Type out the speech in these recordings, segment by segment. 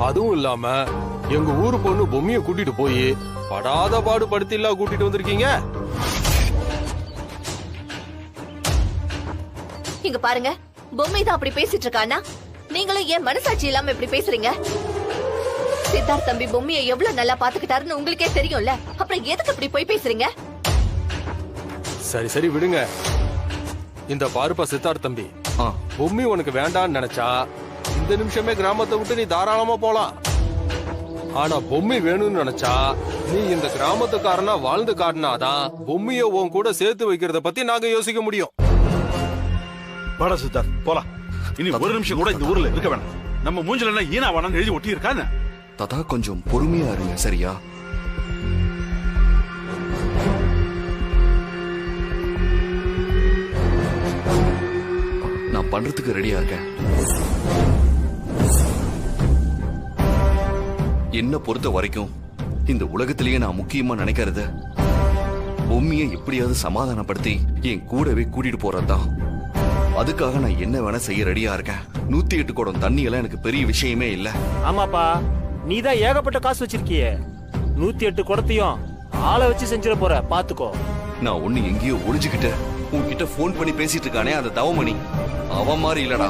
அதுவும் இல்லாம எங்க ஊரு பொண்ணு பொம்மைய கூட்டிட்டு போய் படாத பாடு படுத்தில்லா கூட்டிட்டு வந்திருக்கீங்க. இங்க பாருங்க, பொம்மை தான் அப்படி பேசிட்டு இருக்கானா, நீங்களும் ஏன் மனசாட்சி இல்லாம இப்படி பேசுறீங்க? சித்தார்த் தம்பி பொம்மையை எவ்வளவு நல்லா பாத்துக்கிட்டாருன்னு உங்களுக்கே தெரியும்ல, அப்புறம் எதுக்கு இப்படி போய் பேசுறீங்க? சரி சரி விடுங்க. இந்த பாருப்பா சித்தார்த் தம்பி, பொம்மி உனக்கு வேண்டான்னு நினைச்சா இந்த நிமிஷமே கிராமத்தை விட்டு நீ தாராளமா போலாம். ஆனா பொம்மி வேணும்னு நினைச்சா நீ இந்த கிராமத்துக்காரனா வாழ்ந்து காட்டினாதான் பொம்மிய உன் கூட சேர்த்து வைக்கிறத பத்தி நாங்க யோசிக்க முடியும். வாடா சித்தார்த் போலாம். இனி ஒரு நிமிஷம் கூட இந்த ஊர்ல இருக்க வேணாம். நம்ம மூஞ்சில என்ன ஈனா வானான்னு எழுதி ஒட்டி இருக்கான்னு. தாத்தா கொஞ்சம் பொறுமையா இருங்க சரியா? நான் பண்றதுக்கு ரெடியா இருக்கேன். என்ன பொறுத்த வரைக்கும் இந்த உலகத்திலேயே நான் முக்கியமா நினைக்கிறது பொம்மியை எப்படியாவது சமாதானப்படுத்தி என் கூடவே கூட்டிட்டு போறதுதான். அதுக்காக நான் என்ன வேணா செய்ய ரெடியா இருக்கேன். 108 குடம் தண்ணி எல்லாம் எனக்கு பெரிய விஷயமே இல்ல. ஆமாப்பா, நீதான் ஏகப்பட்ட காசு வச்சிருக்கியே. 108 குடத்தையும் ஆளை வச்சு செஞ்சிட போற, பாத்துக்கோ. நான் ஒண்ணு எங்கேயோ ஒளிஞ்சுக்கிட்டு உன்கிட்ட போன் பண்ணி பேசிட்டு இருக்கானே அந்த தவமணி, அவன் மாதிரி இல்லடா.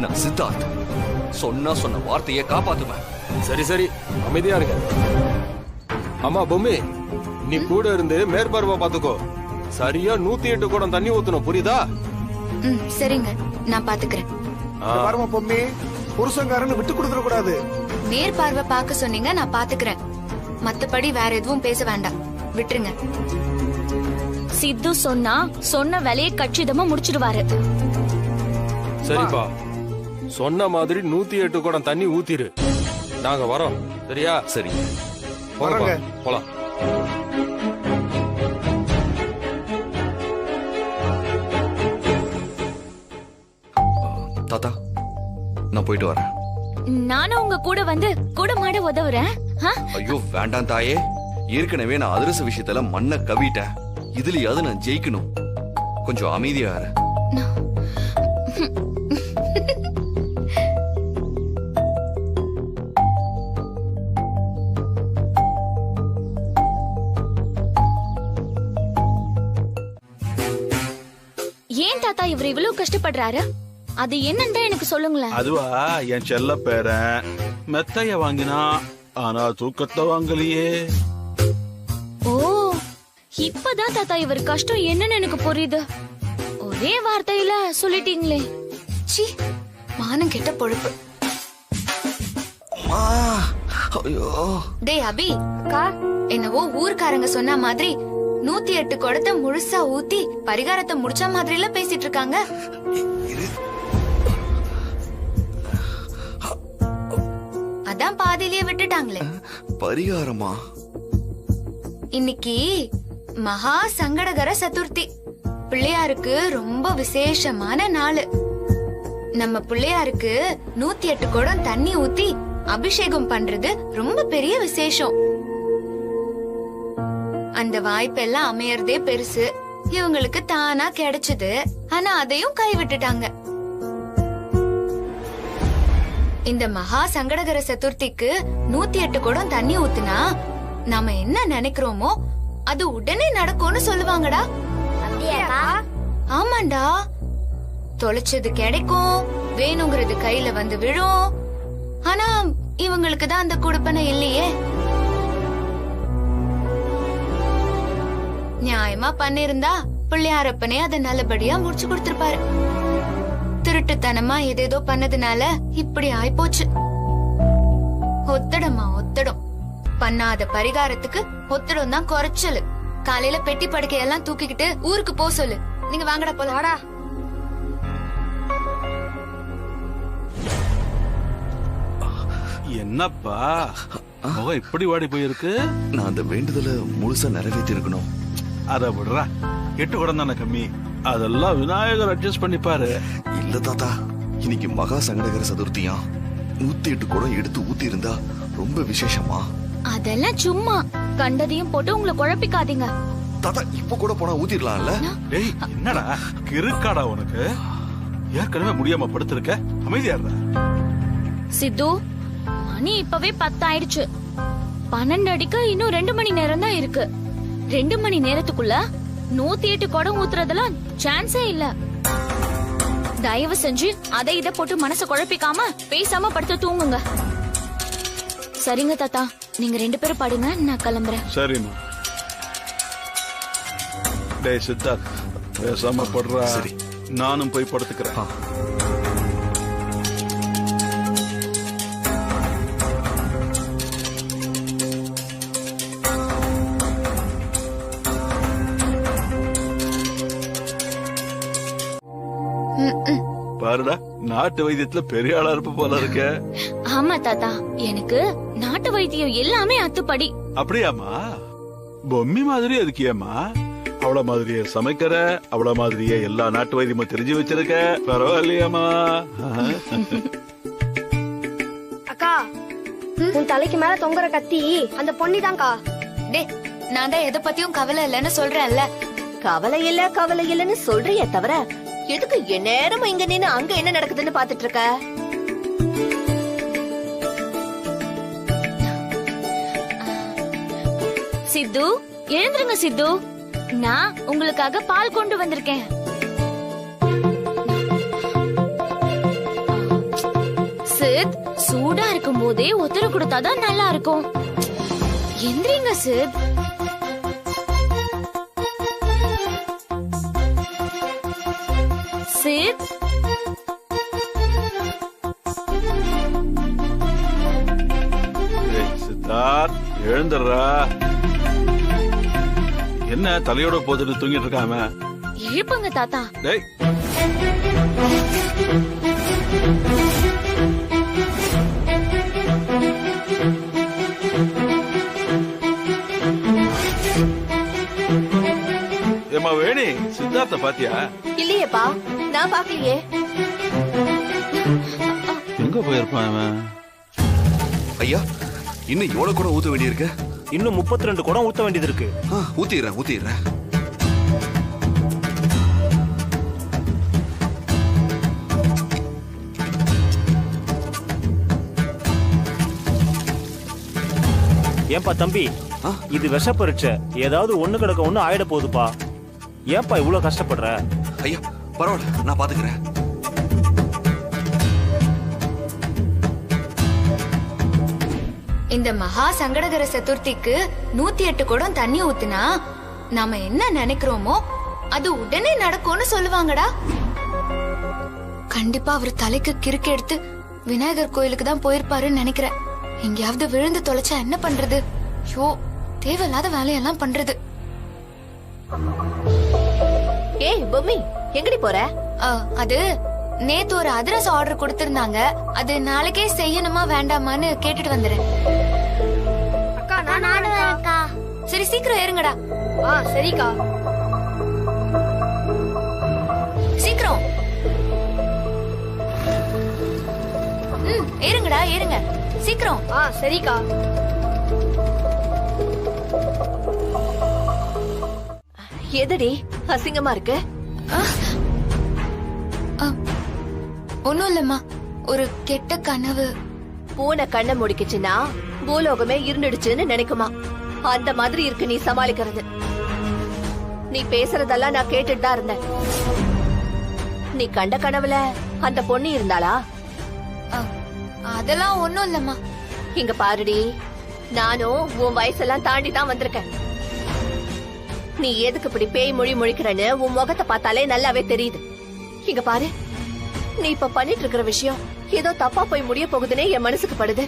நான் சித்தார்த், சொன்ன வார்த்தையை காப்பாத்துவேன். சரி சரி அமைதியா இருக்க. ஆமா பொம்மி, நீ கூட இருந்து மேற்பார்வை பாத்துக்கோ. சரியா 108 குடம் தண்ணி ஊத்தணும், புரியுதா? சரிங்க, நான் பாத்துக்கிறேன். பாருமா பொம்மி, புருஷங்காரன்னு விட்டு கொடுத்துட கூடாது. மேற்பார்வை பார்க்க சொன்னீங்க, நான் பாத்துக்கிறேன். மத்தபடி வேற எதுவும் பேச வேண்டாம், விட்டுருங்க. சித்து சொன்ன வேலையை கச்சிதமா முடிச்சிடுவாரு. சரிப்பா, சொன்ன மாதிரி 108 குடம் தண்ணி ஊத்திரு. நாங்க வரோம், சரியா? சரி போங்க, போலாம். தாத்தா நான் போயிட்டு வரேன். நானும் உங்க கூட வந்து கூட மாட உதவுறேன். ஐயோ வேண்டாம் தாயே, ஏற்கனவே நான் அதிரச விஷயத்துல மண்ணை கவிட்டேன். இதுலயாவது நான் ஜெயிக்கணும். கொஞ்சம் அமைதியா இரு. ஏன் தாத்தா இவர் இவ்வளவு கஷ்டப்படுறாரு? அது என்னன்னு எனக்கு சொல்லுங்களேன். அதுவா, என் செல்ல பேரன் மெத்தைய வாங்கினா ஆனா தூக்கத்தை வாங்கலையே. ஓ, இப்பதான் தாத்தா இவர் கஷ்டம் என்னன்னு எனக்கு புரியுது. ஒரே வார்த்தையில சொல்லிட்டீங்களே. சி, மானம் கெட்ட பொழுப்பு. டேய் அபி, என்னவோ ஊர்க்காரங்க சொன்ன மாதிரி 108 குடத்தை முழுசா ஊத்தி பரிகாரத்தை முடிச்ச மாதிரி எல்லாம் பேசிட்டு இருக்காங்க. அதான் பாதியிலேயே விட்டுட்டாங்களே. பரிகாரமா? இன்னைக்கு மகா சங்கடகர சதுர்த்தி, பிள்ளையாருக்கு ரொம்ப விசேஷமான நாள். நம்ம பிள்ளையாருக்கு 108 குடம் தண்ணி ஊத்தி அபிஷேகம் பண்றது ரொம்ப பெரிய விசேஷம். அந்த வாய்ப்பெல்லாம் அமையறதே பெருசு. இவங்களுக்கு தானா கிடைச்சது, ஆனா அதையும் கைவிட்டுட்டாங்க. இந்த மகா சங்கடகர சதுர்த்திக்கு 108 குடம் தண்ணி ஊத்துனா நாம என்ன நினைக்கிறோமோ அது உடனே நடக்கும்னு சொல்லுவாங்கடா. ஆமாண்டா, தொலைச்சது கிடைக்கும், வேணுங்கிறது கையில வந்து விழும். ஆனா இவங்களுக்கு தான் அந்த குடுப்பனை இல்லையே. நியாயமா பண்ணிருந்தா பிள்ளையாரப்பனே அதை நல்லபடியா முடிச்சு கொடுத்திருப்பாரு. திருட்டுத்தனமா ஏதேதோ பண்ணதுனால இப்படி ஆயிப்போச்சு. ஒத்தடமா ஒத்தடம், பண்ணாத பரிகாரத்துக்கு ஒத்தடம் தான் குறைச்சலு. காலையில பெட்டி படுக்கையெல்லாம் தூக்கிக்கிட்டு ஊருக்கு போ சொல்லு. நீங்க வாங்கடா போல. வாடா. என்னப்பா முகம் இப்படி வாடி போயிருக்கு? நான் அந்த வேண்டுதலை முழுசா நிறைவேற்றி இருக்கணும். அத விடுறா, 8 குடம் தானே கம்மி, அதெல்லாம் விநாயகர் அட்ஜஸ்ட் பண்ணிப்பாரு. இல்ல தாத்தா, இன்னைக்கு மகா சங்கடகர சதுர்த்தியா. 108 குடம் எடுத்து ஊத்தி இருந்தா ரொம்ப விசேஷமா. அதெல்லாம் சும்மா கண்டதையும் போட்டு உங்களை குழப்பிக்காதீங்க. தாத்தா இப்ப கூட போனா ஊத்திடலாம்ல? டேய் என்னடா கிறுக்காடா உனக்கு? ஏற்கனவே முடியாம படுத்திருக்க, அமைதியா இருடா. சித்து மணி இப்பவே 10 ஆயிடுச்சு. 12 அடிக்க இன்னும் 2 மணி நேரம் தான் இருக்கு. 2 மணி நேரத்துக்குள்ள 108 குடம் ஊத்துறதெல்லாம் சான்ஸே இல்ல. தயவு செஞ்சு அதை இதை போட்டு மனசை குழப்பிக்காம பேசாம படுத்து தூங்குங்க. சரிங்க தாத்தா, நீங்க 2 பேரும் பாடுங்க, நான் கிளம்புறேன். சரிம்மா. டேய் சித்தார்த், பேசாம படுறா. சரி. நானும் போய் படுத்துக்கிறேன். பாருடா, நாட்டு வைத்தியத்துல பெரிய ஆளா இருப்ப போல இருக்க. ஆமா தாத்தா, எனக்கு நாட்டு வைத்தியம் எல்லாமே அத்துப்படி. அப்படியாமா? பொம்மி மாதிரி அதுக்கியம்மா? அவள மாதிரியே சமைக்கிற, அவள மாதிரியே எல்லா நாட்டு வைத்தியமும் தெரிஞ்சு வச்சிருக்க. பரவாயில்லையாமா? அக்கா, உன் தலைக்கு மேல தொங்குற கத்தி அந்த பொன்னிதான்க்கா. டே, நான் தான் எதை பத்தியும் கவலை இல்லைன்னு சொல்றேன்ல. கவலை இல்லன்னு சொல்றியே தவிர எதுக்கு என் நேரம் இங்க நின்னு அங்க என்ன நடக்குதுன்னு பாத்துட்டு இருக்க? சித்து, எழுந்துருங்க சித்து. நான் உங்களுக்காக பால் கொண்டு வந்திருக்கேன். சித், சூடா இருக்கும் போதே ஒத்தர கொடுத்தாதான் நல்லா இருக்கும். எந்திரிங்க சித். சித், சித்தார்த், எழுந்துடுறா. என்ன தலையோட போட்டுட்டு தூங்கிட்டு இருக்காம? எழுப்புங்க தாத்தா. டேய், ஏமா வேணி, சித்தார்த்த பாத்தியா? இல்லையேப்பா, நான் பாக்கலையே. எங்க போயிருப்பான் அவன்? ஐயா, இன்னும் எவ்வளவு கூட ஊத்த வேண்டியிருக்கு? இன்னும் 32 குடம் ஊத்த வேண்டியது இருக்கு. ஊத்திடுறேன். ஏன்பா தம்பி, இது விஷ பரீட்சை. ஏதாவது ஒண்ணு கிடக்க ஒண்ணு ஆயிட போகுதுப்பா. ஏன்பா இவ்வளவு கஷ்டப்படுற? ஐயா பரவாயில்ல, நான் பாத்துக்கிறேன். இந்த மகா சங்கடகர சதுர்த்திக்கு 108 குடம் தண்ணி ஊத்துனா நாம என்ன நினைக்கிறோமோ அது உடனே நடக்கும்னு சொல்லுவாங்கடா. கண்டிப்பா அவர் தலைக்கு கிறுக்கு எடுத்து விநாயகர் கோயிலுக்கு தான் போயிருப்பாருன்னு நினைக்கிறேன். எங்கேயாவது விழுந்து தொலைச்சா என்ன பண்றது? ஷோ, தேவையில்லாத வேலையெல்லாம் பண்றது. ஏய் பொம்மி, எங்கடி போற? அது நேத்து ஒரு அதிரசம் ஆர்டர் கொடுத்திருந்தாங்க. அது நாளைக்கே செய்யணுமா வேண்டாமான்னு கேட்டுட்டு வந்துறேன். அக்கா, நானும் அக்கா. சரி, சீக்கிரம் ஏறுங்கடா. சரிக்கா. சீக்கிரம். ஏறுங்கடா, ஏறுங்க சீக்கிரம். சரிக்கா. எதடி அசிங்கமா இருக்கு? ஒண்ணும் இல்லம்மா, ஒரு கெட்ட கனவு. பூனை கண்ணை முடிக்குச்சுன்னா பூலோகமே இருந்துடுச்சுன்னு நினைக்குமா? அந்த மாதிரி இருக்கு நீ சமாளிக்கிறது. நீ பேசுறதெல்லாம் நான் கேட்டுட்டு தான் இருந்தேன். நீ கண்ட கனவுல அந்த பொண்ணு இருந்தாளா? அதெல்லாம் ஒண்ணும் இல்லம்மா. இங்க பாருடி, நானும் உன் வயசெல்லாம் தாண்டி தான் வந்திருக்கேன். நீ எதுக்கு இப்படி பேய் மொழி முழிக்கிறன்னு உன் முகத்தை பார்த்தாலே நல்லாவே தெரியுது. இங்க பாரு, நீ இப்ப பண்ணிட்டு இருக்கிற விஷயம் ஏதோ தப்பா போய் முடிய போகுதுன்னே என் மனசுக்கு படுது.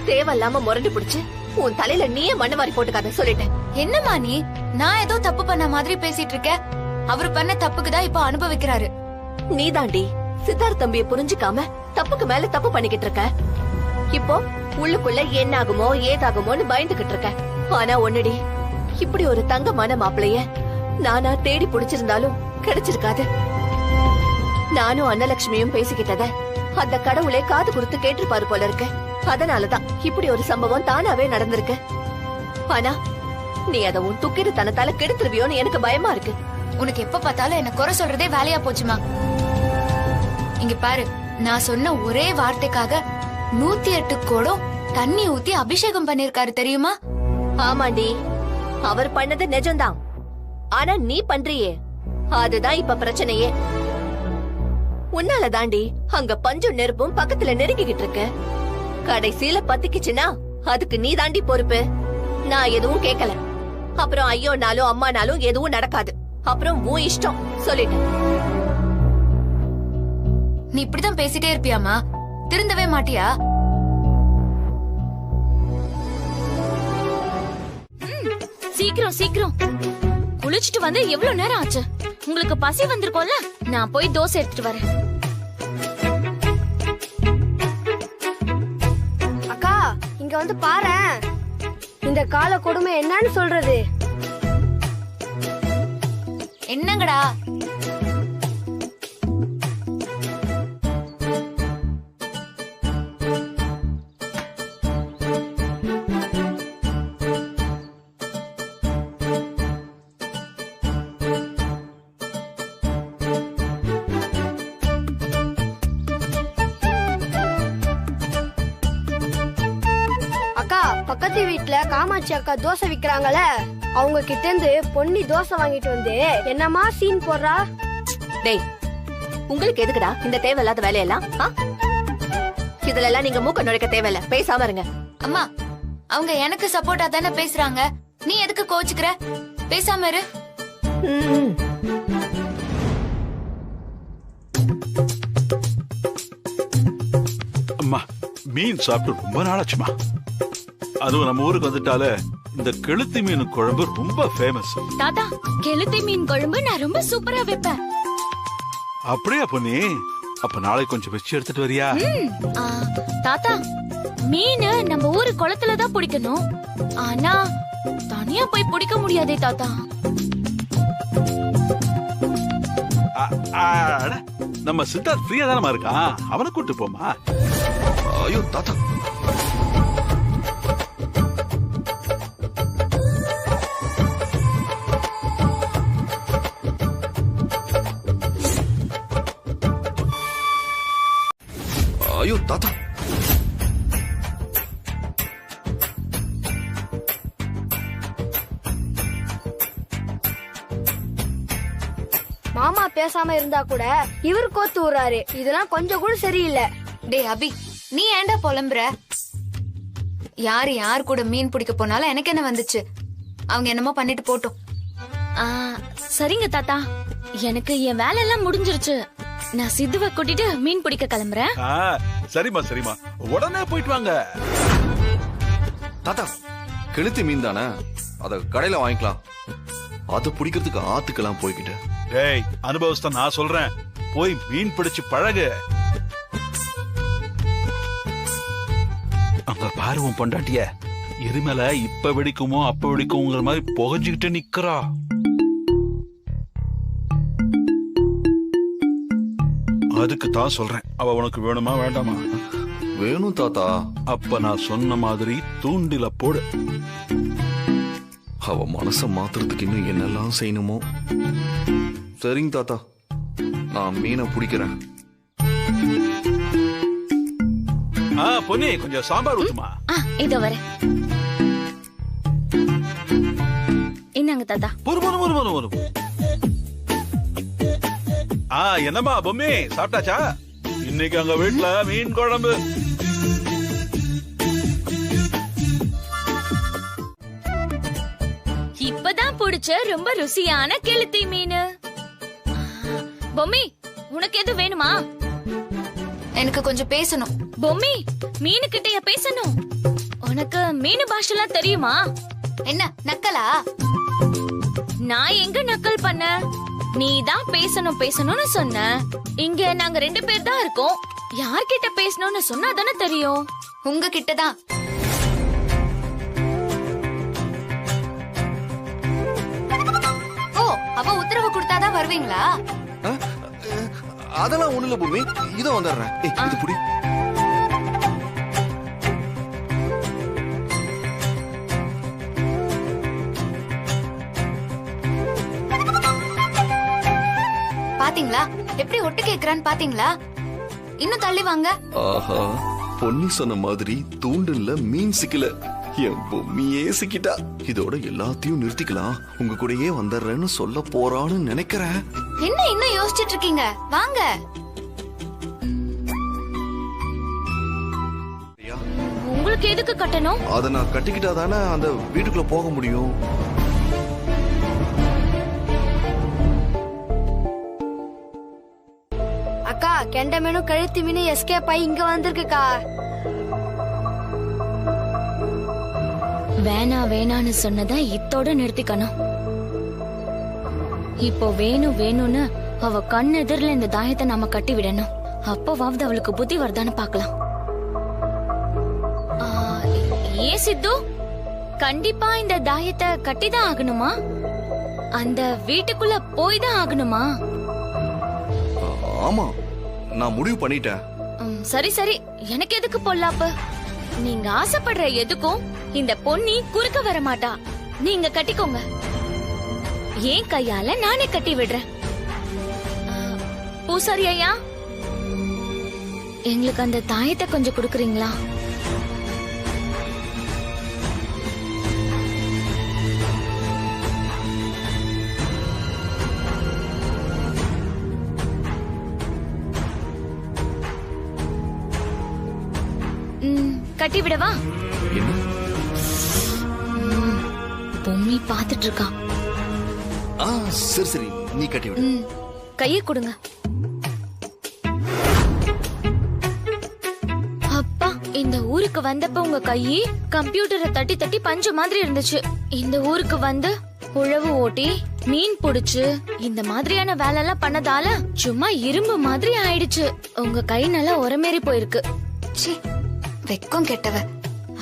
தேவையில்லாம முரண்டு பிடிச்சு உன் தலையில நீயே மண்ணு மாறி போட்டுக்காத சொல்லிட்டேன். என்னம்மா நீ? நான் ஏதோ தப்பு பண்ண மாதிரி பேசிட்டு இருக்க. அவரு பண்ண தப்புக்கு தான் இப்ப அனுபவிக்கிறாரு. நீ தாண்டி சித்தார்த் தம்பியை புரிஞ்சுக்காம தப்புக்கு மேல தப்பு பண்ணிக்கிட்டு இருக்க. இப்போ உள்ளுக்குள்ள என்ன ஆகுமோ ஏதாகுமோன்னு பயந்துகிட்டு இருக்க. ஆனா ஒண்ணுடி, இப்படி ஒரு தங்கமான மாப்பிளைய நானா தேடி புடிச்சிருந்தாலும் கிடைச்சிருக்காது. நானும் அன்னலட்சுமியும் பேசிக்கிட்டத அந்த கடவுளே காது கொடுத்து கேட்டிருப்பாரு போல இருக்கு. அதனாலதான் இப்படி ஒரு சம்பவம் தானாவே நடந்திருக்கு. ஆனா நீ அத உன் துக்கிடு தனத்தால கெடுத்துருவியோன்னு எனக்கு பயமா இருக்கு. உனக்கு எப்ப பார்த்தாலும் என்ன குறை சொல்றதே வேலையா போச்சுமா. இங்க பாரு, நான் சொன்ன ஒரே வார்த்தைக்காக 108 குடம் தண்ணி ஊத்தி அபிஷேகம் பண்ணிருக்காரு தெரியுமா? ஆமாண்டி, அவர் பண்ணது நிஜம்தான். ஆனா நீ பண்றியே, அதுதான் இப்ப பிரச்சனையே. உன்னால தாண்டி அங்க பஞ்சும் நெருப்பும் பக்கத்துல நெருங்கிக்கிட்டு இருக்கு. கடைசியில பத்திக்குச்சுன்னா அதுக்கு நீ தாண்டி பொறுப்பு. நான் எதுவும் கேட்கல. அப்புறம் ஐயோனாலும் அம்மானாலும் எதுவும் நடக்காது. அப்புறம் உன் இஷ்டம் சொல்லிட்டேன். நீ இப்படிதான் பேசிட்டே இருப்பியாமா? திருந்தவே மாட்டியா? சீக்கிரம் சீக்கிரம் குளிச்சுட்டு வந்து எவ்வளவு நேரம் ஆச்சு? உங்களுக்கு பசி வந்திருக்கோம்ல, நான் போய் தோசை எடுத்துட்டு வரேன். அக்கா இங்க வந்து பாரேன், இந்த கால கொடுமை என்னன்னு சொல்றது. என்னங்கடா? பக்கத்து வீட்டுல காமாட்சி அக்கா தோசை விக்கிறாங்கல்ல, அவங்க கிட்ட இருந்து பொன்னி தோசை வாங்கிட்டு வந்து என்னமா சீன் போடுறா. டேய், உங்களுக்கு எதுக்குடா இந்த தேவையில்லாத வேலையெல்லாம்? இதுல எல்லாம் நீங்க மூக்க நுழைக்க தேவையில்ல, பேசாம இருங்க. அம்மா, அவங்க எனக்கு சப்போர்ட்டா தானே பேசுறாங்க, நீ எதுக்கு கோச்சுக்கிற? பேசாம இரு. அம்மா, மீன் சாப்பிட்டு ரொம்ப நாளாச்சுமா. அதுவும் நம்ம ஊருக்கு வந்துட்டால இந்த கெளுத்தி மீன் குழம்பு ரொம்ப ஃபேமஸ். தாத்தா, கெளுத்தி மீன் குழம்பு நான் ரொம்ப சூப்பரா வைப்பேன். அப்படியா பொன்னி? அப்ப நாளைக்கு கொஞ்சம் வச்சு எடுத்துட்டு வரியா? தாத்தா, மீன் நம்ம ஊரு குளத்துல தான் பிடிக்கணும். ஆனா தனியா போய் பிடிக்க முடியாதே தாத்தா. நம்ம சித்தார்த் ஃப்ரீயா தானமா இருக்கான், அவனை கூட்டு போமா. ஐயோ தாத்தா, ஐயோ தாத்தா, மாமா பேசாம இருந்தா கூட இவர் கோத்து விடுறாரு. இதெல்லாம் கொஞ்சம் கூட சரியில்லை. டேய் அபி, நீ ஏன்டா புலம்புற? யாரு யார் கூட மீன் பிடிக்க போனாலும் எனக்கு என்ன வந்துச்சு? அவங்க என்னமோ பண்ணிட்டு போட்டோம். சரிங்க தாத்தா, எனக்கு என் வேலை எல்லாம் முடிஞ்சிருச்சு. நான் சித்துவை கூட்டிட்டு மீன் பிடிக்க கிளம்புறேன். சரிமா சரிமா, உடனே போயிட்டு வாங்க. தாத்தா, கெளுத்தி மீன் தானே, அத கடையில வாங்கிக்கலாம். அது பிடிக்கிறதுக்கு ஆத்துக்கெல்லாம் போய்கிட்டு. டேய், அனுபவத்தை நான் சொல்றேன், போய் மீன் பிடிச்சு பழகு. அங்க பாருவோம் பொண்டாட்டிய, எரிமலை இப்ப வெடிக்குமோ அப்ப வெடிக்கும்ங்கிற மாதிரி புகஞ்சுக்கிட்டு நிக்கிறா. அதுக்கு தான் சொல்றேன், அவ உனக்கு வேணுமா வேண்டாமா? வேணும் தாத்தா. அப்ப நான் சொன்ன மாதிரி தூண்டில போடு. அவ மனச மாத்துறதுக்கு இன்னும் என்னெல்லாம் செய்யணுமோ. சரிங்க தாத்தா, நான் மீனை பிடிக்கிறேன். பொன்னி, கொஞ்சம் சாம்பார் ஊத்துமா. இதோ வரேன். என்னங்க தாத்தா? என்னம்மா பொம்மி, சாப்பிட்டாச்சா? இன்னைக்கு அங்க வீட்டுல மீன் குழம்பு. இப்பதான் பிடிச்ச ரொம்ப ருசியான கெளுத்தி மீன். பொம்மி, உனக்கு எது வேணுமா? எனக்கு கொஞ்சம் பேசணும். பொம்மி, மீனு கிட்டயா பேசணும்? உனக்கு மீனு பாஷெல்லாம் தெரியுமா? என்ன நக்கலா? நான் எங்க நக்கல் பண்ண? நீ தான் பேசணும் பேசணும்னு சொன்ன. இங்க நாங்க 2 பேர் தான் இருக்கோம். யார்கிட்ட பேசணும்னு சொன்னா தானே தெரியும். உங்க கிட்டதான். ஓ, அவ உத்தரவு கொடுத்தாதான் வருவீங்களா? அதெல்லாம் ஒண்ணுல பூமி, இதோ வந்துடுறேன். இது புடி. பாத்தீங்களா எப்படி ஒட்டு கேக்குறான்னு? பாத்தீங்களா? இன்னும் தள்ளி வாங்க. ஆஹா, பொன்னி சொன்ன மாதிரி தூண்டில்ல மீன் சிக்கல, என் பொம்மியே சிக்கிட்டா. இதோட எல்லாத்தையும் நிறுத்திக்கலாம், உங்க கூடயே வந்துடுறேன்னு சொல்ல போறான்னு நினைக்கிறேன். என்ன இன்னும் யோசிச்சுட்டு இருக்கீங்க? வாங்க. உங்களுக்கு எதுக்கு கட்டணும்? அதை நான் கட்டிக்கிட்டா தானே அந்த வீட்டுக்குள்ள போக முடியும். அக்கா கெண்ட மீனும் கழுத்து மீனும் எஸ்கேப் ஆகி இங்க வந்திருக்குக்கா. வேணான்னு சொன்னதை இத்தோட நிறுத்திக்கணும். இப்போ வேணும்னு அவ கண் எதிரில இந்த தாயத்தை நாம கட்டி விடணும். அப்பவாவது அவளுக்கு புத்தி வருதான்னு பாக்கலாம். ஏன் சித்து, கண்டிப்பா இந்த தாயத்தை கட்டிதான் ஆகணுமா? அந்த வீட்டுக்குள்ள போய் தான் ஆகணுமா? ஆமா, நான் முடிவு பண்ணிட்டேன். சரி, எனக்கு எதுக்கு பொல்லாப்பு? நீங்க ஆசைப்படுற எதுக்கும் இந்த பொன்னி குறுக்க வர மாட்டா. நீங்க கட்டிக்கோங்க. ஏன் கையால நானே கட்டி விடுறேன். பூசாரி ஐயா, எங்களுக்கு அந்த தாயத்தை கொஞ்சம் கொடுக்குறீங்களா? கட்டி விடவா? பொம்மி பாத்துட்டு இருக்கான். சரி, நீ கட்டி விடு. கையை கொடுங்க. அப்பா, இந்த ஊருக்கு வந்தப்ப உங்க கையை கம்ப்யூட்டரை தட்டி தட்டி பஞ்சு மாதிரி இருந்துச்சு. இந்த ஊருக்கு வந்து உழவு ஓட்டி மீன் புடிச்சு இந்த மாதிரியான வேலை எல்லாம் பண்ணதால சும்மா இரும்பு மாதிரி ஆயிடுச்சு. உங்க கை நல்லா உரமேறி போயிருக்கு. வெக்கம் கெட்டவ.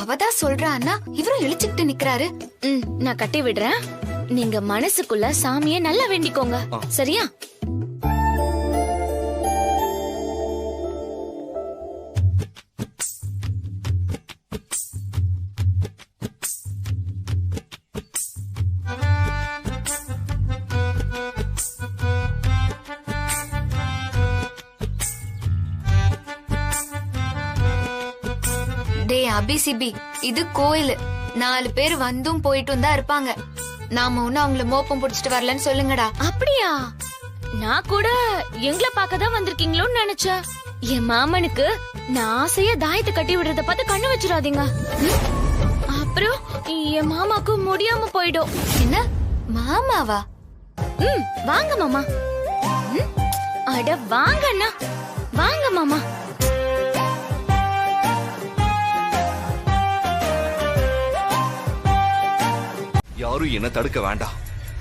அவதான் சொல்றான்னா இவரும் இழிச்சுக்கிட்டு நிக்கிறாரு. நான் கட்டி விடுறேன். நீங்க மனசுக்குள்ள சாமிய நல்லா வேண்டிக்கோங்க, சரியா? டே அபிசிபி, இது கோயில். 4 பேர் வந்தும் போயிட்டும் தான் இருப்பாங்க. நாம ஒண்ணு அவங்கள மோப்பம் புடிச்சிட்டு வரலன்னு சொல்லுங்கடா. அப்படியா? நான் கூட எங்களை பார்க்கதான் வந்திருக்கீங்களோன்னு நினைச்சேன். என் மாமனுக்கு நான் ஆசையா தாயத்தை கட்டி விடுறத பார்த்து கண்ணு வச்சிடாதீங்க. அப்புறம் என் மாமாக்கு முடியாம போயிடும். என்ன மாமாவா? வாங்க மாமா. அட வாங்க அண்ணா, வாங்க மாமா. யாரும் என்ன தடுக்க வேண்டாம்.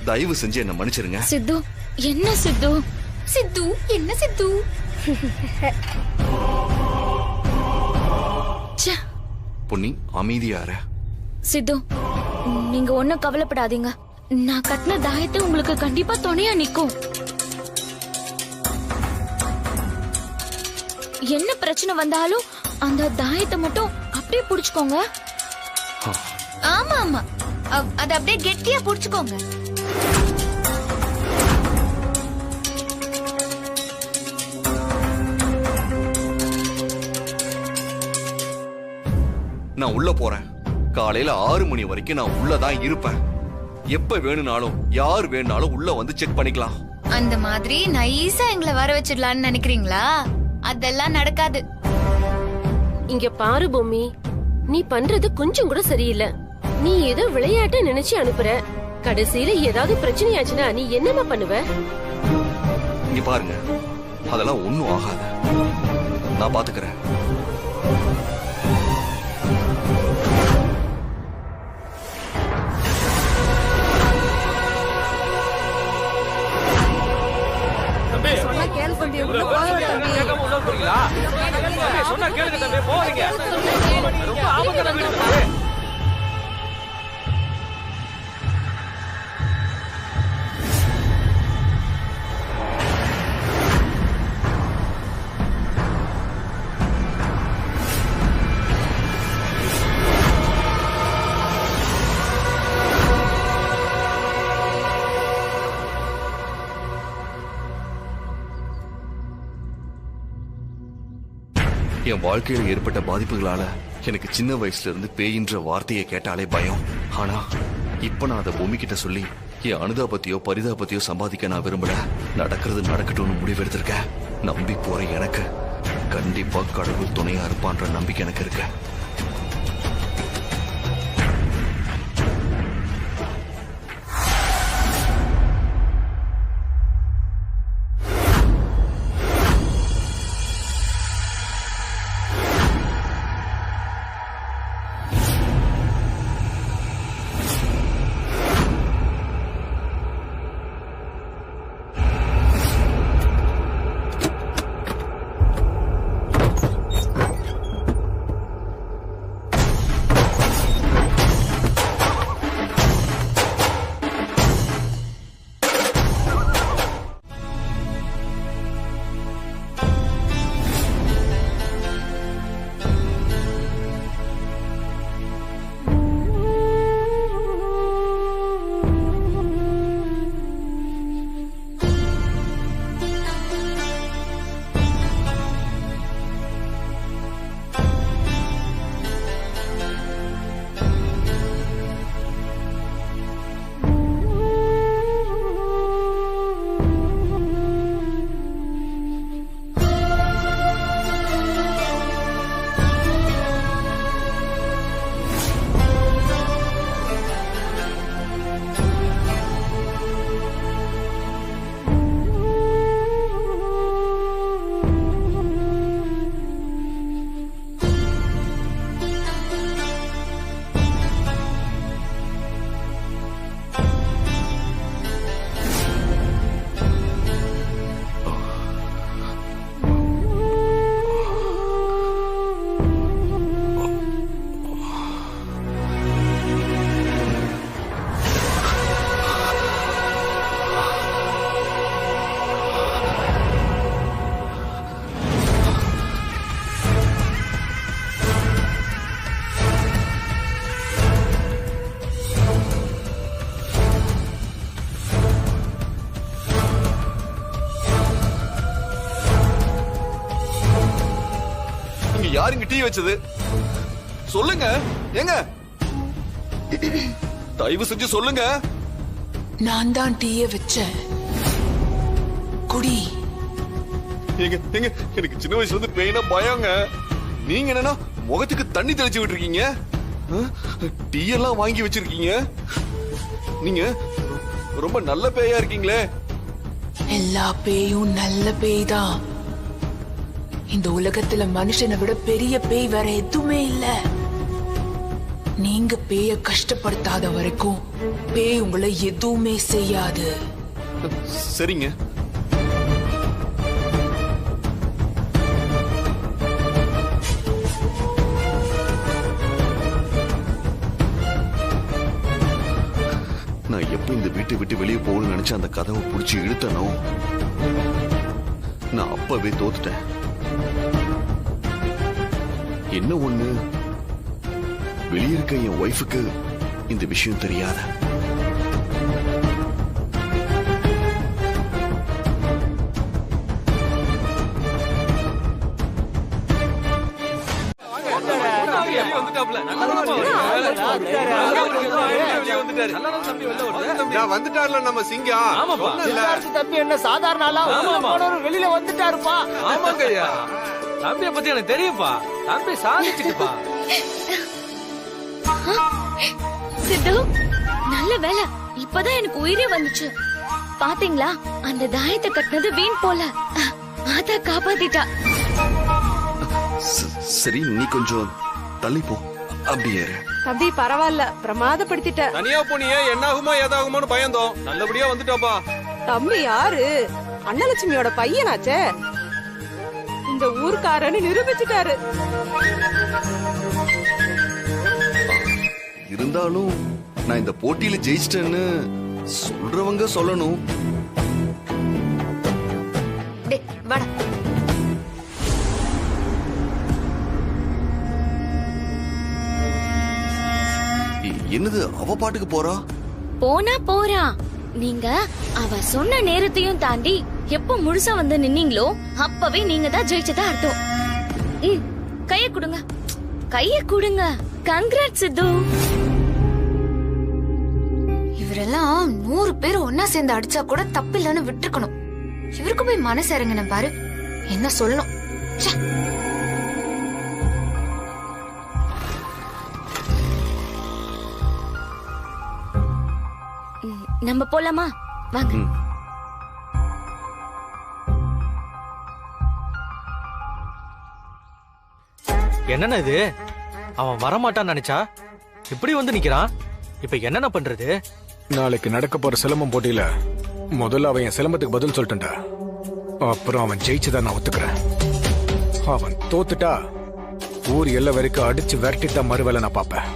தயவு செஞ்சு என்ன மன்னிச்சிருங்க. சித்து, என்ன சித்து? சித்து, என்ன சித்து? பொன்னி, அமைதியார. சித்து, நீங்க ஒண்ணும் கவலைப்படாதீங்க. நான் கட்டின தாயத்தை உங்களுக்கு கண்டிப்பா துணையா நிக்கும். என்ன பிரச்சனை வந்தாலும் அந்த தாயத்தை மட்டும் அப்படியே புடிச்சுக்கோங்க. ஆமா, அத அப்படியே கெட்டியா புடிச்சுக்கோங்க. நான் உள்ள போறேன். காலையில 6 மணி வரைக்கும் நான் உள்ளதான் இருப்பேன். எப்ப வேணும்னாலும் யார் வேணும்னாலும் உள்ள வந்து செக் பண்ணிக்கலாம். அந்த மாதிரி நைஸா எங்களை வர வச்சிடலான்னு நினைக்கிறீங்களா? அதெல்லாம் நடக்காது. இங்க பாரு பொம்மி, நீ பண்றது கொஞ்சம் கூட சரியில்லை. நீ ஏதோ விளையாட்ட நினைச்சு அனுப்புற. கடைசியில ஏதாவது பிரச்சனையாச்சுன்னா நீ என்னமா பண்ணுவ? இங்க பாருங்க, அதெல்லாம் ஒண்ணும் ஆகாது. நான் பாத்துக்கிறேன். சொன்னா கேளு தம்பி, உள்ள போகாத தம்பி. சொன்னா கேளுங்க தம்பி, போறீங்க. ரொம்ப ஆபத்தான வீடு. என் வாழ்க்கையில ஏற்பட்ட பாதிப்புகளால எனக்கு சின்ன வயசுல இருந்து பேயின்ற வார்த்தையை கேட்டாலே பயம். ஆனா இப்ப நான் அதை பூமி கிட்ட சொல்லி என் அனுதாபத்தையோ பரிதாபத்தையோ சம்பாதிக்க நான் விரும்பல. நடக்கிறது நடக்கட்டும்னு முடிவெடுத்திருக்கேன். நம்பி போற எனக்கு கண்டிப்பா கடவுள் துணையா இருப்பான்ற நம்பிக்கை எனக்கு இருக்கு. யாருங்க டீ வச்சது சொல்லுங்க. ஏங்க தயவு செஞ்சு சொல்லுங்க. நான் தான் டீய வச்சேன். குடி. எனக்கு சின்ன வயசுல இருந்து பெயினா பயங்க. நீங்க என்னன்னா முகத்துக்கு தண்ணி தெளிச்சு விட்டுருக்கீங்க. டீ எல்லாம் வாங்கி வச்சிருக்கீங்க. நீங்க ரொம்ப நல்ல பேயா இருக்கீங்களே. எல்லா பேயும் நல்ல பேய் தான். இந்த உலகத்துல மனுஷனை விட பெரிய பேய் வேற எதுவுமே இல்ல. நீங்க பேய கஷ்டப்படுத்தாத வரைக்கும் பேய் உங்களை எதுவுமே செய்யாது. சரிங்க. நான் எப்ப இந்த வீட்டை விட்டு வெளியே போகணும்னு நினைச்ச அந்த கதவை புடிச்சு இழுத்தனோ நான் அப்பவே தோத்துட்டேன். என்ன ஒண்ணு, வெளியே இருக்க என் ஒய்ஃபுக்கு இந்த விஷயம் தெரியாத. வந்துட்டார்ல நம்ம சிங்கம். தம்பி என்ன சாதாரண ஆளா? வெளியில வந்துட்டாருப்பா. ஆமாங்க ஐயா, தம்பியை பத்தி எனக்கு தெரியும்பா. தம்பி சாதிச்சுப்பா. சித்து, நல்ல வேலை, இப்பதான் எனக்கு உயிரே வந்துச்சு. பாத்தீங்களா, அந்த தாயத்தை கட்டினது வீண் போல. ஆத்தா காப்பாத்திட்டா. சரி, நீ கொஞ்சம் தள்ளி போ. அப்படியே தம்பி பரவாயில்ல, பிரமாதப்படுத்திட்ட. தனியா போனியே, என்னாகுமோ ஏதாகுமோன்னு பயந்தோம். நல்லபடியா வந்துட்டாப்பா. தம்பி யாரு? அன்னலட்சுமியோட பையனாச்சே. இந்த ஊர்க்காரன்னு நிரூபிச்சுட்டாரு. இருந்தாலும் நான் இந்த போட்டியில ஜெயிச்சிட்டேன்னு சொல்றவங்க சொல்லணும். என்னது, அவ பாட்டுக்கு போறா? போறா. நீங்க அவ சொன்ன நேரத்தையும் தாண்டி எப்ப முழுசா வந்து நின்னீங்களோ அப்பவே நீங்க தான் ஜெயிச்சதா அர்த்தம். கைய கொடுங்க, கைய கொடுங்க. கங்க்ராட் சித்து. இவரெல்லாம் 100 பேர் ஒன்னா சேர்ந்து அடிச்சா கூட தப்பில்லைன்னு விட்டுருக்கணும். இவருக்கு போய் மனசு இறங்கின பாரு, என்ன சொல்லணும். ச்சே. நம்ம போலாமா? வாங்க. என்னண்ணா இது? அவன் வரமாட்டான்னு நினைச்சா இப்படி வந்து நிக்கிறான். இப்ப என்னென்ன பண்றது? நாளைக்கு நடக்க போற சிலம்பம் போட்டியில முதல்ல அவன் என் சிலம்பத்துக்கு பதில் சொல்லிட்டுண்டா. அப்புறம் அவன் ஜெயிச்சுதான் நான் ஒத்துக்கிறேன். அவன் தோத்துட்டா ஊர் எல்லை வரைக்கும் அடிச்சு விரட்டித்தான் மறுவேளை நான் பாப்பேன்.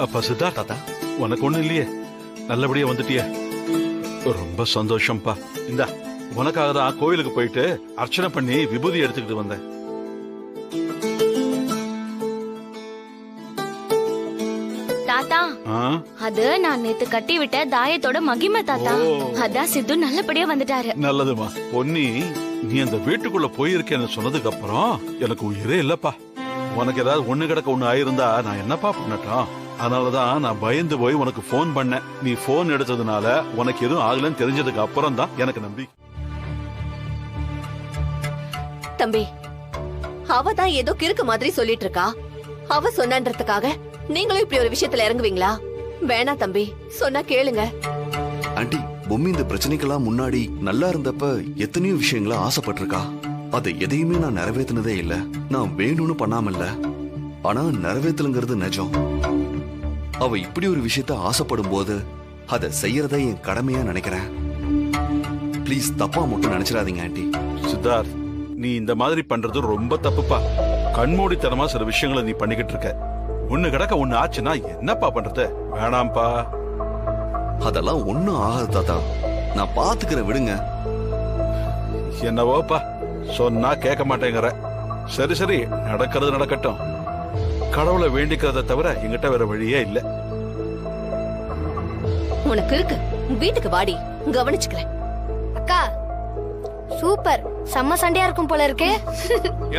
அப்பா சித்தார்த்தா, உனக்கு ஒண்ணு இல்லையே, நல்லபடியா வந்துட்டிய, ரொம்ப சந்தோஷம்ப்பா. இந்தா உனக்காக தான் கோயிலுக்கு போயிட்டு அர்ச்சனை பண்ணி விபூதி எடுத்துக்கிட்டு வந்தேன். தாத்தா, அது நான் நேத்து கட்டி விட்ட தாயத்தோட மகிமை தாத்தா. அதான் சித்து நல்லபடியா வந்துட்டாரு. நல்லதுமா பொன்னி, நீ அந்த வீட்டுக்குள்ள போயிருக்கேன்னு சொன்னதுக்கு அப்புறம் எனக்கு உயிரே இல்லப்பா. உனக்கு ஏதாவது ஒண்ணு கிடக்க ஒண்ணு ஆயிருந்தா நான் என்னப்பா பண்ணட்டும்? அதனாலதான் நான் பயந்து போய் உனக்கு போன் பண்ணேன். நீ போன் எடுத்ததுனால உனக்கு எதுவும் ஆகலன்னு தெரிஞ்சதுக்கு அப்புறம் தான் எனக்கு நம்பி. தம்பி, அவ தான் ஏதோ கிறுக்கு மாதிரி சொல்லிட்டு இருக்கா. அவ சொன்னன்றதுக்காக நீங்களும் இப்படி ஒரு விஷயத்துல இறங்குவீங்களா? வேணா தம்பி, சொன்னா கேளுங்க. ஆண்டி, பொம்மி இந்த பிரச்சனைக்கெல்லாம் முன்னாடி நல்லா இருந்தப்ப எத்தனையோ விஷயங்கள ஆசைப்பட்டிருக்கா. அதை எதையுமே நான் நிறைவேற்றினதே இல்ல. நான் வேணும்னு பண்ணாம இல்ல, ஆனா நிறைவேற்றலுங்கிறது நிஜம். அவ இப்படி ஒரு விஷயத்த ஆசைப்படும் போது அதை செய்யறத என் கடமையா நினைக்கிறேன். ப்ளீஸ் தப்பா மட்டும் நினைச்சிடாதீங்க ஆண்டி. சித்தார்த், நீ இந்த மாதிரி பண்றது ரொம்ப தப்புப்பா. கண்மூடித்தனமா சில விஷயங்களை நீ பண்ணிக்கிட்டு இருக்க. ஒண்ணு கிடக்க ஒண்ணு ஆச்சுன்னா என்னப்பா பண்றது? வேணாம்பா. அதெல்லாம் ஒண்ணும் ஆகாது தாத்தா, நான் பாத்துக்கிறேன், விடுங்க. என்னவோப்பா, சொன்னா கேட்க மாட்டேங்கிற. சரி சரி, நடக்கிறது நடக்கட்டும். கடவுளை வேண்டிக்கிறத தவிர எங்கிட்ட வேற வழியே இல்ல. உனக்கு இருக்கு, வீட்டுக்கு வாடி, கவனிச்சுக்கிறேன். அக்கா சூப்பர், செம்ம சண்டையா இருக்கும் போல இருக்கு.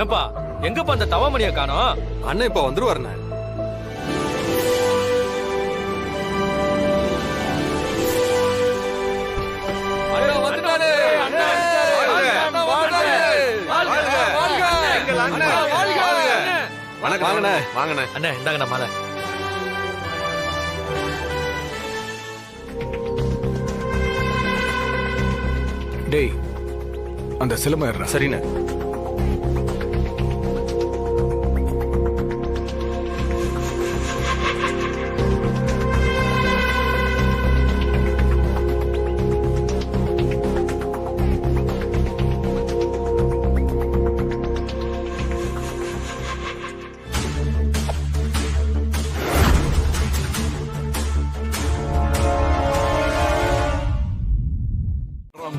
ஏன்பா, எங்கப்பா அந்த தவாமணியை காணோம்? அண்ணன் இப்ப வந்துருவாருண்ணே. வாங்கண்ணே, வாங்கண்ணே. அண்ணே, இந்தாங்கண்ணா மாலை. டேய், அந்த சிலம்பம் ஏறுறா. சரிண்ணே.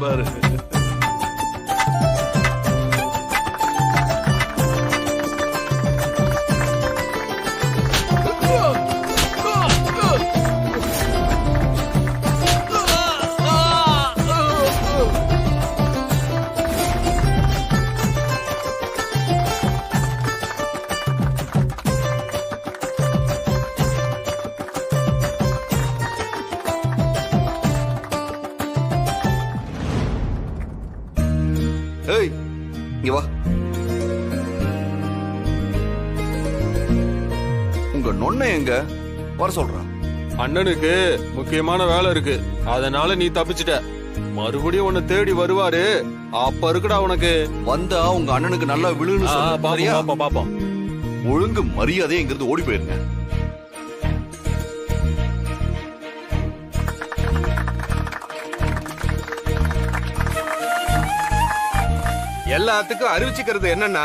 பாரு, ஏய், இங்க வா. உங்க நொண்ணை எங்க வர சொல்றான்? அண்ணனுக்கு முக்கியமான வேலை இருக்கு, அதனால நீ தப்பிச்சிட்ட. மறுபடியும் உன்னை தேடி வருவாரு, அப்ப இருக்குடா உனக்கு. வந்தா உங்க அண்ணனுக்கு நல்லா விழுன்னு பாப்போம். ஒழுங்கு மரியாதையை இங்கிருந்து ஓடி போயிருங்க. எல்லாத்துக்கும் அறிவிச்சுக்கிறது என்னன்னா,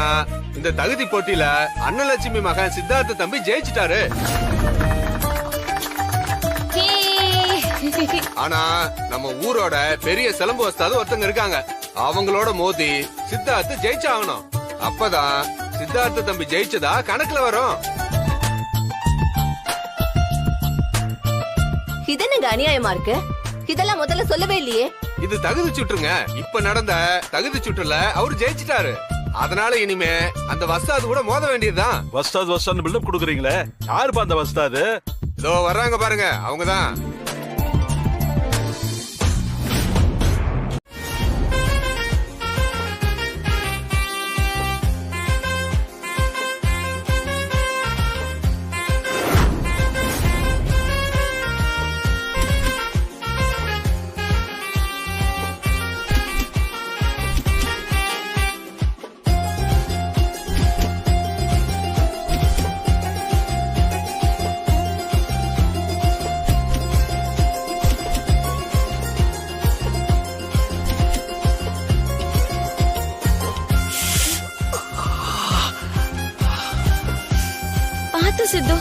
இந்த தகுதி போட்டியில அன்னலட்சுமி மகன் சித்தார்த்த தம்பி ஜெயிச்சிட்டாரு. ஆனா நம்ம ஊரோட பெரிய சிலம்பு வஸ்தாது ஒருத்தங்க இருக்காங்க, அவங்களோட மோதி சித்தார்த்த ஜெயிச்சாகணும். அப்பதான் சித்தார்த்த தம்பி ஜெயிச்சதா கணக்குல வரும். இது என்னங்க அநியாயமா இருக்கு? இதெல்லாம் முதல்ல சொல்லவே இல்லையே. இது தகுதி சுற்றுங்க. இப்ப நடந்த தகுதி சுற்றுல அவரு ஜெயிச்சிட்டாரு. அதனால இனிமே அந்த வஸ்தாது கூட மோத வேண்டியதுதான். வஸ்தாது பில்டப் கொடுக்குறீங்களே, யாருப்பா அந்த வஸ்தாது? இதோ வர்றாங்க பாருங்க, அவங்கதான். பார்த்து சித்து.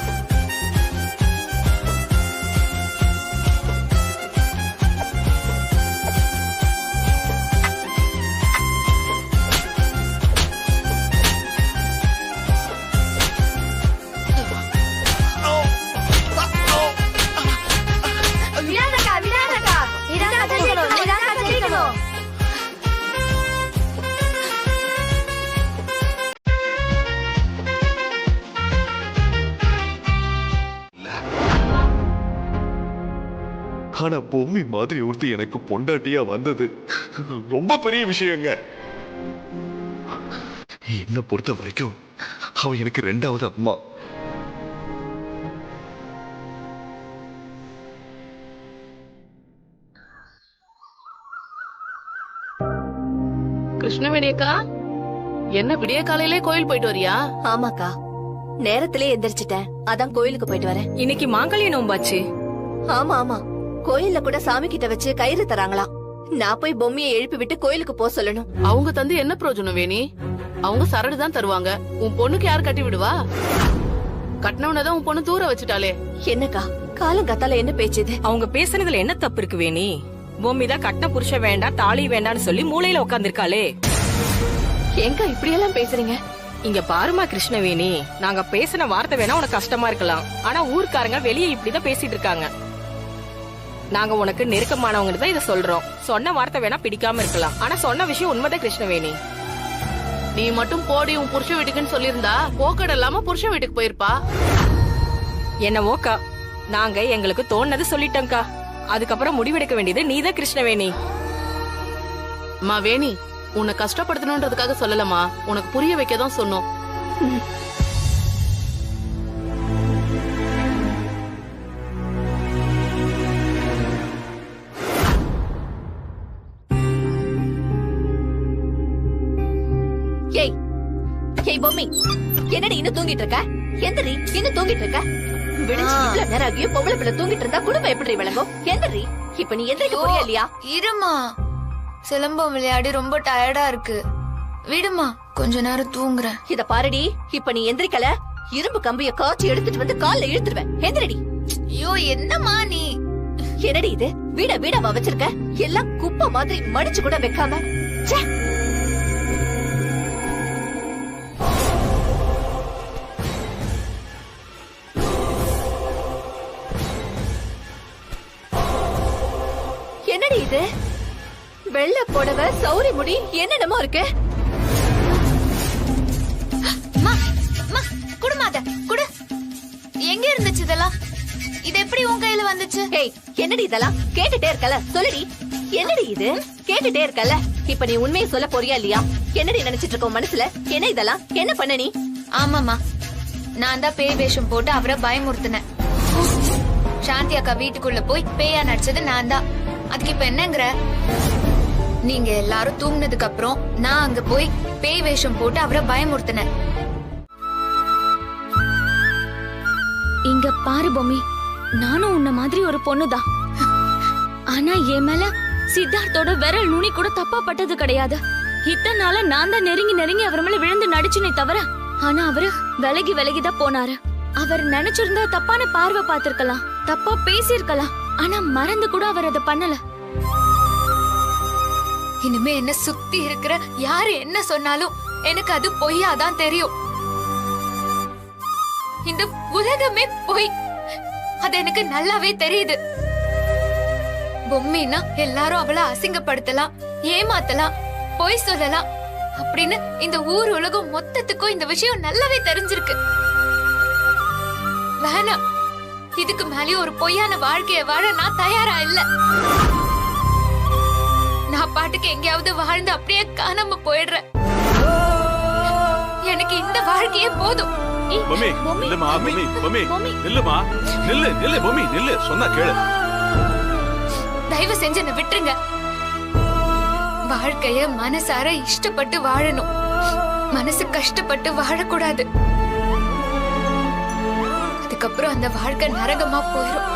ஆனா பொம்மி மாதிரி ஒருத்தி எனக்கு பொண்டாட்டியா வந்தது ரொம்ப பெரிய விஷயங்க. என்ன பொறுத்த வரைக்கும் அவ எனக்கு 2வது அம்மா. கிருஷ்ணவேணி அக்கா, என்ன விடிய காலையிலே கோயில் போயிட்டு வரியா? ஆமாக்கா, நேரத்திலே எந்திரிச்சிட்டேன். அதான் கோயிலுக்கு போயிட்டு வரேன். இன்னைக்கு மாங்கல்ய நோம்பாச்சு. ஆமா ஆமா, கோயில்ல கூட சாமி கிட்ட வச்சு கயிறு தராங்களாம். நான் போய் பொம்மையை எழுப்பி விட்டு கோயிலுக்கு போக சொல்லணும். அவங்க தந்து என்ன பிரயோஜனம் வேணி? அவங்க சரடு தான் தருவாங்க. உன் பொண்ணுக்கு யார் கட்டி விடுவா? கட்டினவனதான் உன் பொண்ணு தூர வச்சுட்டாலே. என்னக்கா காலங்கத்தால என்ன பேச்சுது? அவங்க பேசுனதுல என்ன தப்பு இருக்கு வேணி? பொம்மிதான் கட்டின புருஷன் வேண்டாம் தாலி வேண்டாம்னு சொல்லி மூளையில உட்கார்ந்திருக்காளே. எங்க இப்படி எல்லாம் பேசுறீங்க? இங்க பாருமா கிருஷ்ணவேணி, நாங்க பேசின வார்த்தை வேணா உனக்கு கஷ்டமா இருக்கலாம். ஆனா ஊர்க்காரங்க வெளியே இப்படிதான் பேசிட்டு இருக்காங்க. நாங்க உனக்கு நெருக்கமானவங்க தான் இதை சொல்றோம். சொன்ன வார்த்தை வேணா பிடிக்காம இருக்கலாம், ஆனா சொன்ன விஷயம் உண்மைதான் கிருஷ்ணவேணி. நீ மட்டும் போடி உன் புருஷன் வீட்டுக்குன்னு சொல்லியிருந்தா போக்கட இல்லாம புருஷன் வீட்டுக்கு போயிருப்பா. என்னவோக்கா, நாங்க எங்களுக்கு தோணுனது சொல்லிட்டோம்க்கா. அதுக்கப்புறம் முடிவெடுக்க வேண்டியது நீதான் கிருஷ்ணவேணி. மா வேணி, உன்னை கஷ்டப்படுத்தணும்ன்றதுக்காக சொல்லலமா, உனக்கு புரிய வைக்கதான் சொன்னோம். ஏய் ஏய் பொம்மி, என்னடி இன்னும் தூங்கிட்டு இருக்க? எந்திரி, இன்னும் தூங்கிட்டு இருக்க? விடிஞ்சு இவ்வளவு நேரம் ஆகியும் பொம்பளை பிள்ளை தூங்கிட்டு இருந்தா குடும்பம் எப்படி விளங்கும்? எந்திரி, இப்ப நீ எந்திரிக்க போறியா இல்லையா? இருமா, சிலம்பம் விளையாடி ரொம்ப டயர்டா இருக்கு. விடுமா, கொஞ்ச நேரம் தூங்குறேன். இத பாருடி, இப்ப நீ எந்திரிக்கல இரும்பு கம்பிய காய்ச்சி எடுத்துட்டு வந்து கால்ல இழுத்துருவேன். எந்திரடி. ஐயோ என்னம்மா நீ? என்னடி இது? வீடமா வச்சிருக்க? எல்லாம் குப்பை மாதிரி மடிச்சு கூட வைக்காம. ச்சே. என்னடி இது? வெள்ளை புடவை, சௌரி முடி, என்னென்னமோ இருக்கு. குடுமாத குடு. எங்க இருந்துச்சு இதெல்லாம்? இது எப்படி உன் கையில வந்துச்சு? ஏய், என்னடி இதெல்லாம்? கேட்டுட்டே இருக்கல, சொல்லுடி. என்னடி இது? கேட்டுட்டே இருக்கல, இப்ப நீ உண்மையை சொல்ல போறியா இல்லையா? என்னடி நினைச்சிட்டு இருக்க மனசுல? என்ன இதெல்லாம்? என்ன பண்ண நீ? ஆமாமா, நான் தான் பேய் வேஷம் போட்டு அவரை பயமுறுத்தினேன். சாந்தி அக்கா வீட்டுக்குள்ள போய் பேயா நடிச்சது நான் தான். அதுக்கு இப்ப என்னங்கிற? நீங்க எல்லாரும் தூங்குனதுக்கு அப்புறம் நான் அங்க போய் பேய் வேஷம் போட்டு அவரை பயமுறுத்தினேன். இங்க பாரு பொம்மி, நானும் உன்ன மாதிரி ஒரு பொண்ணுதான். ஆனா என் மேல சித்தார்த்தோட விரல் நுனி கூட தப்பா பட்டது கிடையாது. இத்தனை நாள நான் தான் நெருங்கி அவர் மேல விழுந்து நடிச்சுனே தவிர, ஆனா அவரு விலகிதான் போனாரு. அவர் நினைச்சிருந்தா தப்பான பார்வை பார்த்திருக்கலாம், தப்பா பேசியிருக்கலாம். ஆனா மறந்து கூட அவர் அதை பண்ணல. இனிமே என்ன சுத்தி இருக்கிற யாரு என்ன சொன்னாலும் எனக்கு அது பொய்யாதான் தெரியும். இந்த உலகமே பொய், அது எனக்கு நல்லாவே தெரியுது. பொம்மினா எல்லாரும் அவளை அசிங்கப்படுத்தலாம், ஏமாத்தலாம், பொய் சொல்லலாம் அப்படின்னு இந்த ஊர் உலகம் மொத்தத்துக்கும் இந்த விஷயம் நல்லாவே தெரிஞ்சிருக்கு. வேணாம், இதுக்கு மேலேயும் ஒரு பொய்யான வாழ்க்கைய வாழ நான் தயாரா இல்ல. நான் பாட்டுக்கு எங்கேயாவது வாழ்ந்து அப்படியே காணாம போயிடுறேன். எனக்கு இந்த வாழ்க்கையே போதும். பொம்மி நில்லுமா, பொம்மி பொம்மி நில்லுமா, நில்லு நில்லு பொம்மி நில்லு, சொன்னா கேளு. தயவு செஞ்சு என்ன விட்டுருங்க. வாழ்க்கைய மனசார இஷ்டப்பட்டு வாழணும், மனசு கஷ்டப்பட்டு வாழக்கூடாது. அதுக்கப்புறம் அந்த வாழ்க்கை நரகமா போயிடும்.